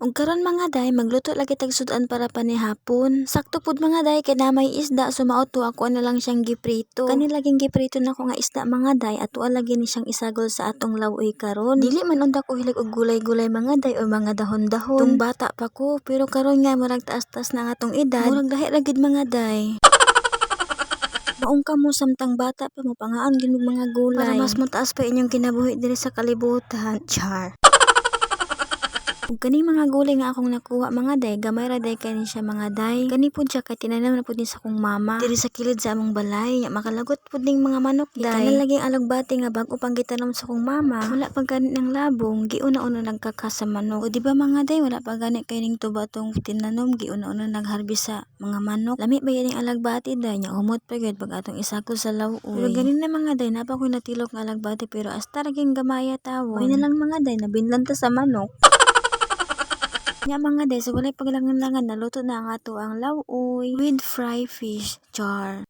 Ug karon mga day, magluto lagi tag sudan para panihapon. Sakto pud mga day kay na may isda so mauto ako na lang siyang giprito. Kani laging giprito nako nga isda mga day at lagi ni siyang isagol sa atong lawoy karon. Dili man unta ko hilig og gulay-gulay mga day o mga dahon-dahon. Tung bata pa ko pero karon nga murag taas-taas na nga atong edad. Murag lahi ra gid mga day. Maong ka mo samtang bata pa mo pangaon gid mga gulay. Para mas mataas pa inyong kinabuhi diri sa kalibutan. Char. Ug kani mga gulay nga akong nakuha mga day, gamay ra day kani siya mga day. Kani pud siya kay tinanom na pud ni sa akong mama. Diri sa kilid sa among balay, nya makalagot pud ning mga manok day. Kana laging alugbati nga bag-o pang gitanom sa akong mama. Wala pa gani ng labong, giuna-una nagkaka sa manok. O di ba mga day, wala pa gani kay ning tuba tong tinanom, giuna-una nagharbis sa mga manok. Lami ba yaning alagbati day, nya humot pa gyud pag atong isagol sa lawoy. Pero gani na mga day, napa ko natilok nga alagbati pero hasta ra gyud gamaya tawon. May na lang mga day, nabinlanta sa manok. Nya mga day, so walay paglangan-langan naluto na ang ato ang lawoy with fry fish. Char.